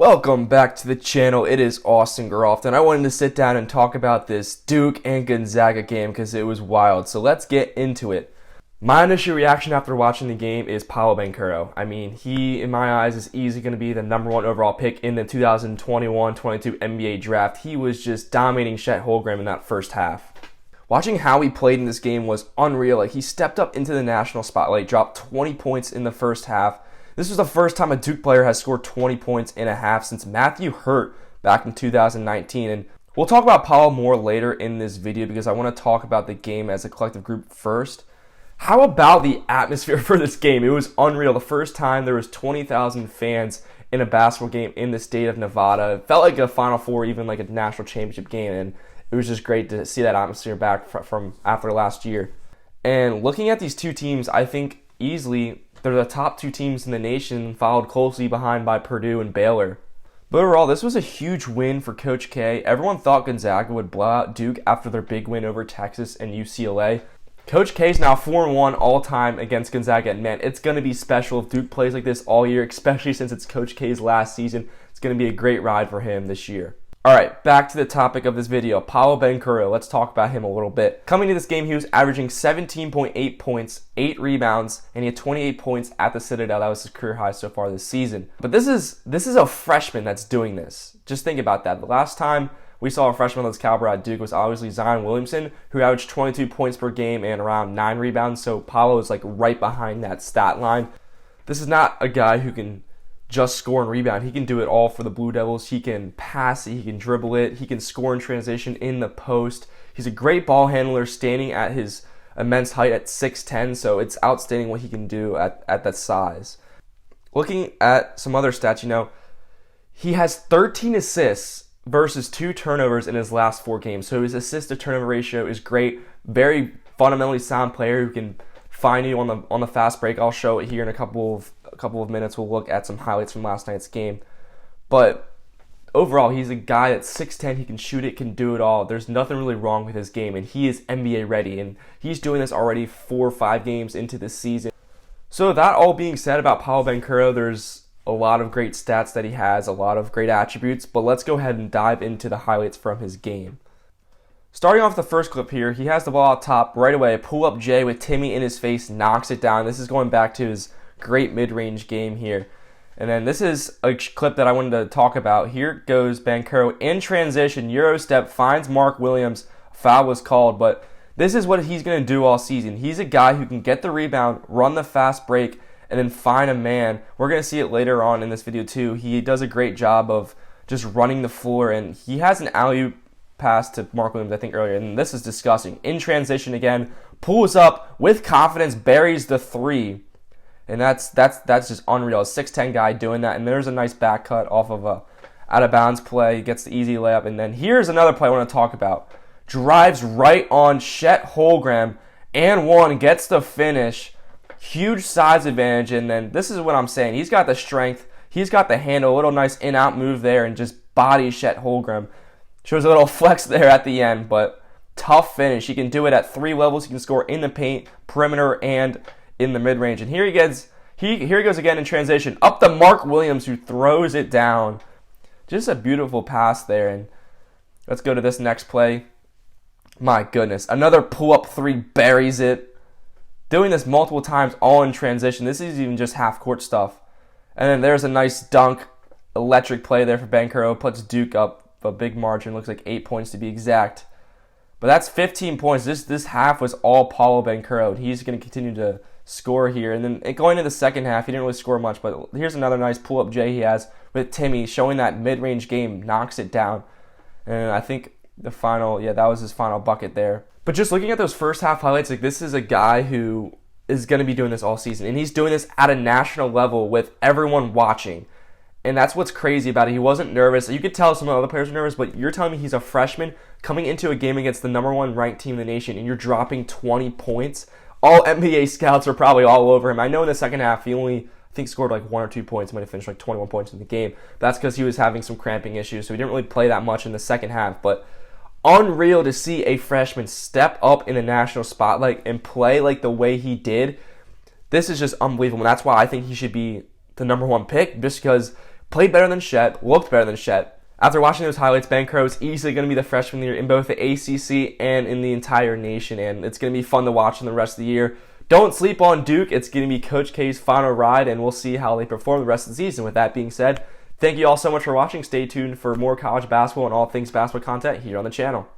Welcome back to the channel. It is Austin Groft, and I wanted to sit down and talk about this Duke and Gonzaga game because it was wild. So let's get into it. My initial reaction after watching the game is Paolo Banchero. I mean, he, in my eyes, is easily going to be the #1 overall pick in the 2021-22 NBA draft. He was just dominating Chet Holmgren in that first half. Watching how he played in this game was unreal. Like, he stepped up into the national spotlight, dropped 20 points in the first half. This was the first time a Duke player has scored 20 points in a half since Matthew Hurt back in 2019. And we'll talk about Paolo more later in this video because I want to talk about the game as a collective group first. How about the atmosphere for this game? It was unreal. The first time there was 20,000 fans in a basketball game in the state of Nevada. It felt like a Final Four, even like a national championship game. And it was just great to see that atmosphere back from after last year. And looking at these two teams, I think easily they're the top two teams in the nation, followed closely behind by Purdue and Baylor. But overall, this was a huge win for Coach K. Everyone thought Gonzaga would blow out Duke after their big win over Texas and UCLA. Coach K is now 4-1 all-time against Gonzaga, and man, it's going to be special if Duke plays like this all year, especially since it's Coach K's last season. It's going to be a great ride for him this year. Alright, back to the topic of this video, Paolo Banchero. Let's talk about him a little bit. Coming to this game, he was averaging 17.8 points, 8 rebounds, and he had 28 points at the Citadel. That was his career high so far this season. But this is a freshman that's doing this. Just think about that. The last time we saw a freshman of this caliber at Duke was obviously Zion Williamson, who averaged 22 points per game and around 9 rebounds. So Paolo is like right behind that stat line. This is not a guy who can just score and rebound. He can do it all for the Blue Devils. He can pass it, he can dribble it, he can score in transition in the post. He's a great ball handler standing at his immense height at 6'10", so it's outstanding what he can do at that size. Looking at some other stats, he has 13 assists versus 2 turnovers in his last 4 games, so his assist to turnover ratio is great. Very fundamentally sound player who can find you on the fast break. I'll show it here in a couple of minutes. We'll look at some highlights from last night's game. But overall, he's a guy that's 6'10", he can shoot it, can do it all. There's nothing really wrong with his game, and he is NBA ready, and he's doing this already 4 or 5 games into this season. So that all being said about Paolo Banchero, there's a lot of great stats that he has, a lot of great attributes, but let's go ahead and dive into the highlights from his game. Starting off the first clip here, he has the ball out top right away, pull-up J with Timmy in his face, knocks it down. This is going back to his great mid-range game here. And then this is a clip that I wanted to talk about. Here goes Banchero in transition, Euro step, finds Mark Williams. Foul was called, but this is what he's going to do all season. He's a guy who can get the rebound, run the fast break, and then find a man. We're going to see it later on in this video too. He does a great job of just running the floor, and he has an alley-oop pass to Mark Williams, I think, earlier, and this is disgusting. In transition again, pulls up with confidence, buries the 3, and that's just unreal. A 6'10" guy doing that, and there's a nice back cut off of a out of bounds play, gets the easy layup, and then here's another play I want to talk about. Drives right on Chet Holmgren and one, gets the finish, huge size advantage, and then this is what I'm saying. He's got the strength, he's got the handle, a little nice in-out move there, and just bodies Chet Holmgren. Shows a little flex there at the end, but tough finish. He can do it at 3 levels. He can score in the paint, perimeter, and in the mid-range. And here he goes again in transition. Up to Mark Williams, who throws it down. Just a beautiful pass there. And let's go to this next play. My goodness. Another pull-up 3, buries it. Doing this multiple times, all in transition. This is even just half-court stuff. And then there's a nice dunk, electric play there for Banchero. Puts Duke up a big margin, looks like 8 points to be exact. But that's 15 points. This half was all Paolo Banchero. He's going to continue to score here. And then going into the second half, he didn't really score much, but here's another nice pull-up J he has with Timmy, showing that mid-range game, knocks it down. And I think that was his final bucket there. But just looking at those first half highlights, like, this is a guy who is going to be doing this all season. And he's doing this at a national level with everyone watching. And that's what's crazy about it. He wasn't nervous. You could tell some of the other players were nervous, but you're telling me he's a freshman coming into a game against the #1 ranked team in the nation, and you're dropping 20 points? All NBA scouts are probably all over him. I know in the second half he only, I think, scored like 1 or 2 points. He might have finished like 21 points in the game. But that's because he was having some cramping issues, so he didn't really play that much in the second half. But unreal to see a freshman step up in the national spotlight and play like the way he did. This is just unbelievable. And that's why I think he should be the #1 pick, just because played better than Shet, looked better than Shet. After watching those highlights, Banchero is easily going to be the freshman of the year in both the ACC and in the entire nation, and it's going to be fun to watch in the rest of the year. Don't sleep on Duke. It's going to be Coach K's final ride, and we'll see how they perform the rest of the season. With that being said, thank you all so much for watching. Stay tuned for more college basketball and all things basketball content here on the channel.